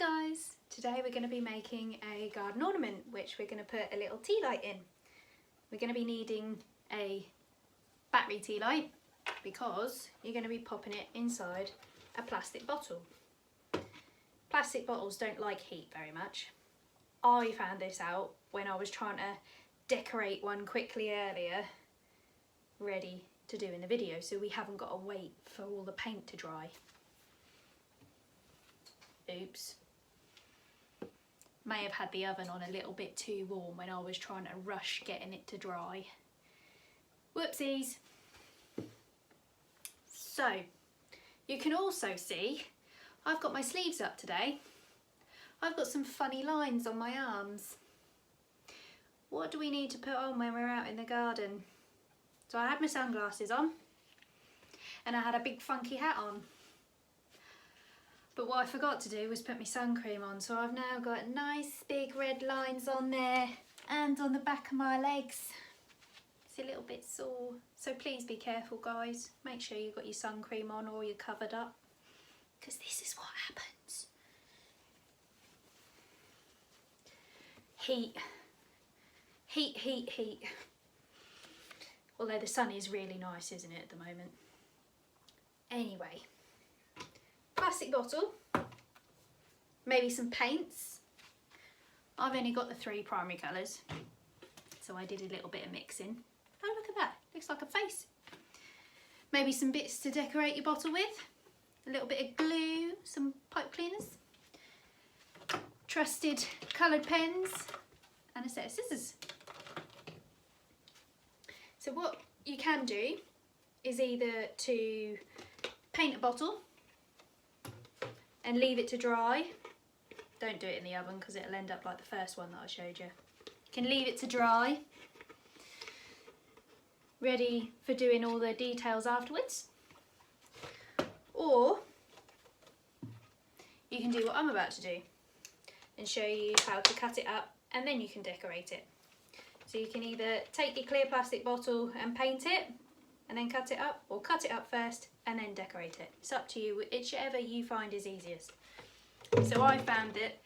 guys, today we're going to be making a garden ornament which we're going to put a little tea light in. We're going to be needing a battery tea light because you're going to be popping it inside a plastic bottle. Plastic bottles don't like heat very much. I found this out when I was trying to decorate one quickly earlier, ready to do in the video, so we haven't got to wait for all the paint to dry. Oops. May have had the oven on a little bit too warm when I was trying to rush getting it to dry. Whoopsies. So, you can also see I've got my sleeves up today. I've got some funny lines on my arms. What do we need to put on when we're out in the garden? So I had my sunglasses on and I had a big funky hat on. But what I forgot to do was put my sun cream on, so I've now got nice big red lines on there and on the back of my legs. It's a little bit sore, so please be careful guys. Make sure you've got your sun cream on or you're covered up, because this is what happens. Heat. Heat, heat, heat. Although the sun is really nice, isn't it, at the moment? Anyway. Plastic bottle, maybe some paints. I've only got the 3 primary colours, so I did a little bit of mixing. Oh, look at that, looks like a face. Maybe some bits to decorate your bottle with, a little bit of glue, some pipe cleaners, trusted coloured pens, and a set of scissors. So what you can do is either to paint a bottle and leave it to dry. Don't do it in the oven because it'll end up like the first one that I showed you. You can leave it to dry, ready for doing all the details afterwards. Or you can do what I'm about to do and show you how to cut it up, and then you can decorate it. So you can either take your clear plastic bottle and paint it and then cut it up, or cut it up first and then decorate it. It's up to you, whichever you find is easiest. So I found that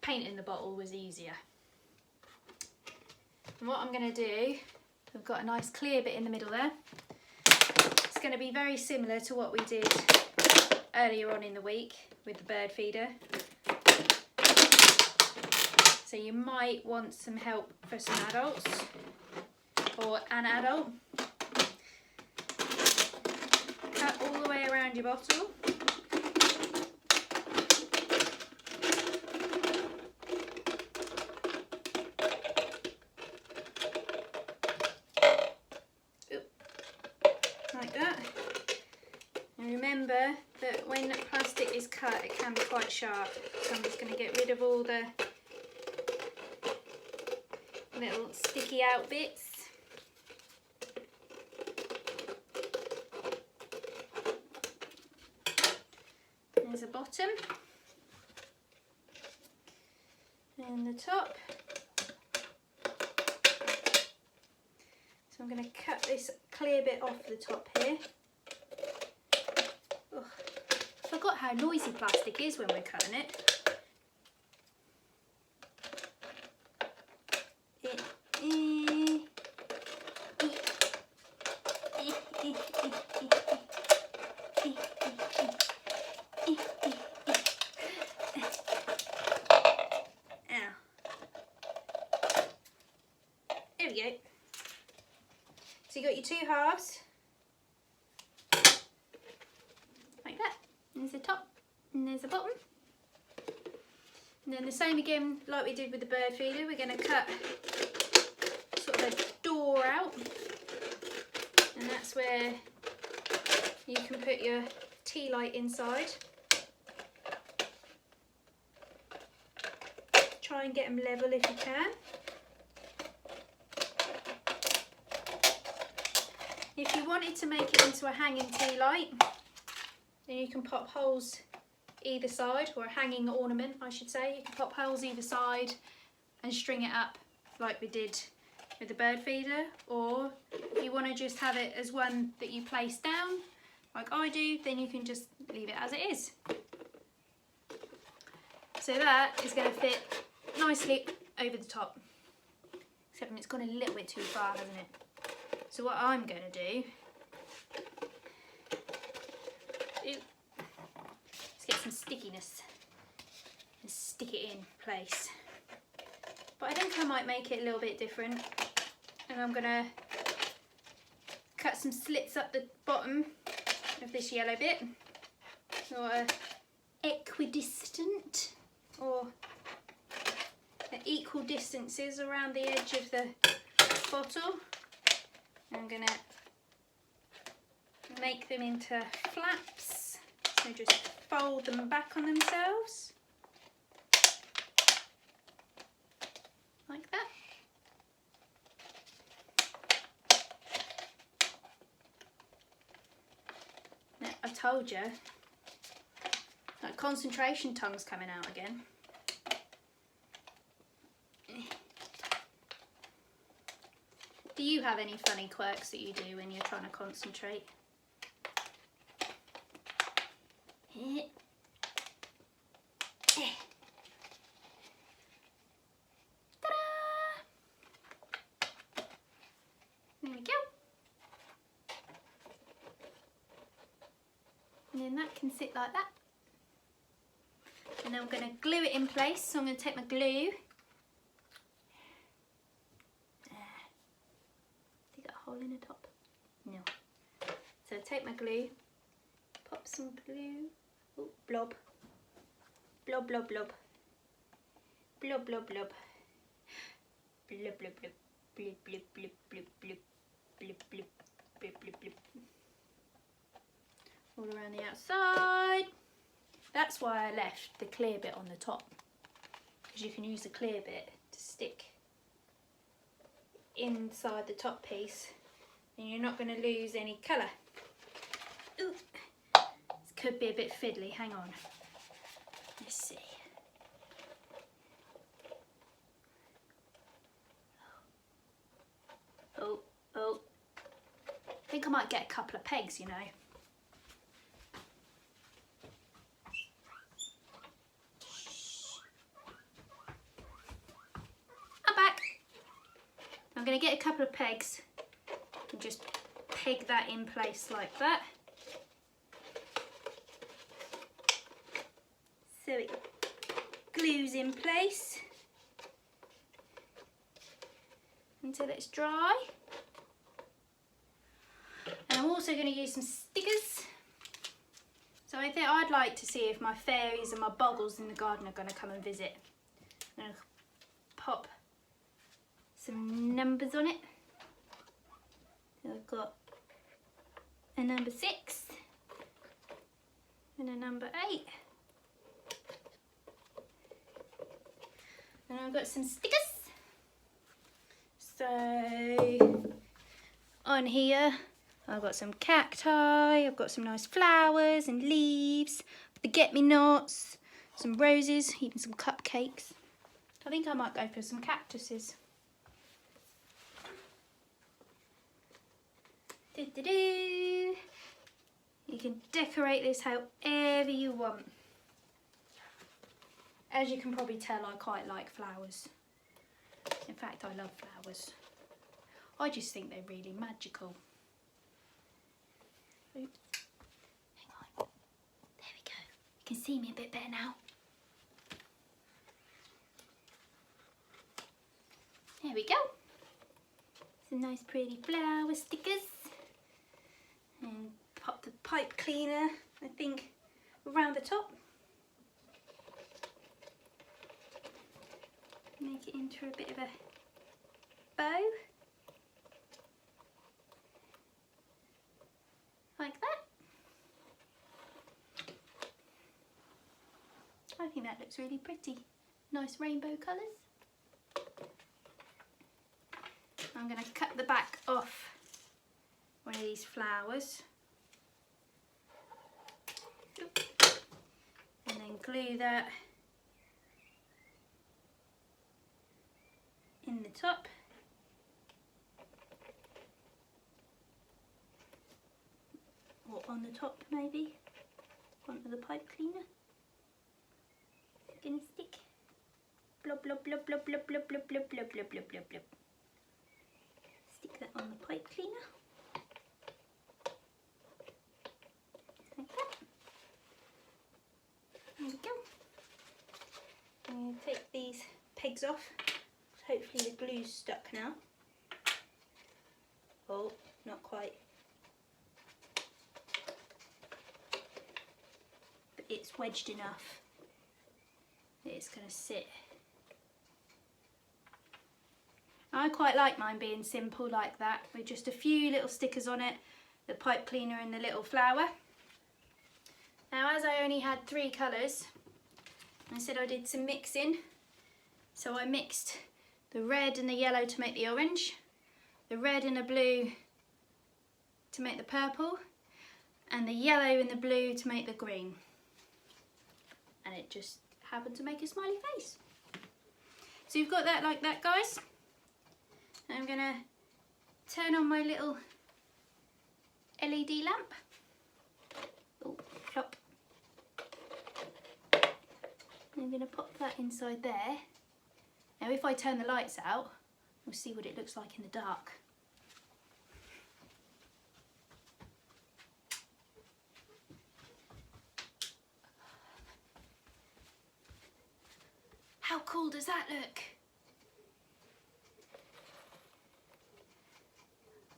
painting the bottle was easier. And what I'm going to do, I've got a nice clear bit in the middle there. It's going to be very similar to what we did earlier on in the week with the bird feeder. So you might want some help for some adults, or an adult. Cut all the way around your bottle. Like that. And remember that when plastic is cut, it can be quite sharp. So I'm just going to get rid of all the little sticky out bits. There's the bottom and the top. So I'm going to cut this clear bit off the top here. Ugh. I forgot how noisy plastic is when we're cutting it. There we go. So you got your 2 halves, like that. There's the top and there's the bottom. And then the same again like we did with the bird feeder, we're going to cut sort of a door out, and that's where you can put your tea light inside. Try and get them level if you can. If you wanted to make it into a hanging tea light, then you can pop holes either side, or a hanging ornament I should say. You can pop holes either side and string it up like we did with the bird feeder, or if you want to just have it as one that you place down like I do, then you can just leave it as it is. So that is going to fit nicely over the top. Except it's gone a little bit too far, hasn't it? So what I'm going to do is get some stickiness and stick it in place. But I think I might make it a little bit different, and I'm going to cut some slits up the bottom of this yellow bit, or equidistant, or at equal distances around the edge of the bottle. I'm going to make them into flaps, so just fold them back on themselves like that. Now, I told you that concentration tongue's coming out again. Do you have any funny quirks that you do when you're trying to concentrate? There we go. And then that can sit like that. And then I'm going to glue it in place. So I'm going to take my glue. Hole in the top? No. So take my glue, pop some glue, oh, blob, blob, blob, blob, blob, blob, blob, blob, blob, blob, blip, blip, blip, blip, blip, blip, blip, blip, blip, blip, all around the outside. That's why I left the clear bit on the top, because you can use the clear bit to stick inside the top piece and you're not going to lose any colour. Ooh, this could be a bit fiddly, hang on. Let's see. Oh, oh. I think I might get a couple of pegs, you know. I'm back. I'm going to get a couple of pegs and just peg that in place like that. So it glues in place until it's dry. And I'm also going to use some stickers. So I think I'd like to see if my fairies and my boggles in the garden are going to come and visit. I'm going to pop some numbers on it. So I've got a number 6 and a number 8. And I've got some stickers. So on here I've got some cacti, I've got some nice flowers and leaves, forget-me-nots, some roses, even some cupcakes. I think I might go for some cactuses. You can decorate this however you want. As you can probably tell, I quite like flowers. In fact, I love flowers. I just think they're really magical. Oops. Hang on. There we go. You can see me a bit better now. There we go. Some nice pretty flower stickers. And pop the pipe cleaner, I think, around the top. Make it into a bit of a bow. Like that. I think that looks really pretty. Nice rainbow colours. I'm going to cut the back off one of these flowers. And then glue that in the top. Or on the top maybe, onto the pipe cleaner. It's gonna stick. blub, blub, blub, blub, blub, blub, blub, blub, blub, blub, blub, blub, blub. Stick that on the pipe cleaner. Like that. There we go. I'm going to take these pegs off. Hopefully the glue's stuck now. Oh, not quite. But it's wedged enough that it's going to sit. I quite like mine being simple like that, with just a few little stickers on it, the pipe cleaner and the little flower. Now, as I only had 3 colours, I said I did some mixing. So I mixed the red and the yellow to make the orange, the red and the blue to make the purple, and the yellow and the blue to make the green. And it just happened to make a smiley face. So you've got that like that, guys. I'm gonna turn on my little LED lamp. Oh, plop. I'm gonna pop that inside there. Now if I turn the lights out, we'll see what it looks like in the dark. How cool does that look?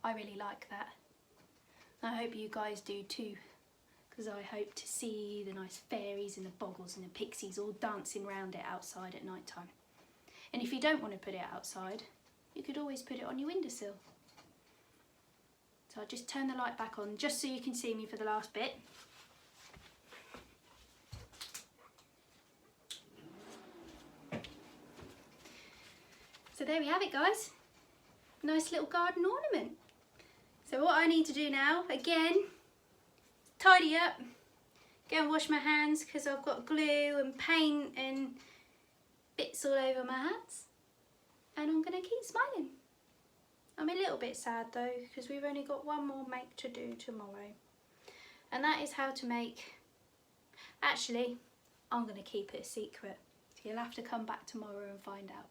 I really like that. I hope you guys do too, because I hope to see the nice fairies and the boggles and the pixies all dancing around it outside at night time. And if you don't want to put it outside, you could always put it on your windowsill. So I'll just turn the light back on just so you can see me for the last bit. So there we have it, guys. Nice little garden ornament. So what I need to do now, again, tidy up, go and wash my hands because I've got glue and paint and bits all over my hands. And I'm going to keep smiling. I'm a little bit sad though because we've only got one more make to do tomorrow. And that is how to make, actually, I'm going to keep it a secret. So you'll have to come back tomorrow and find out.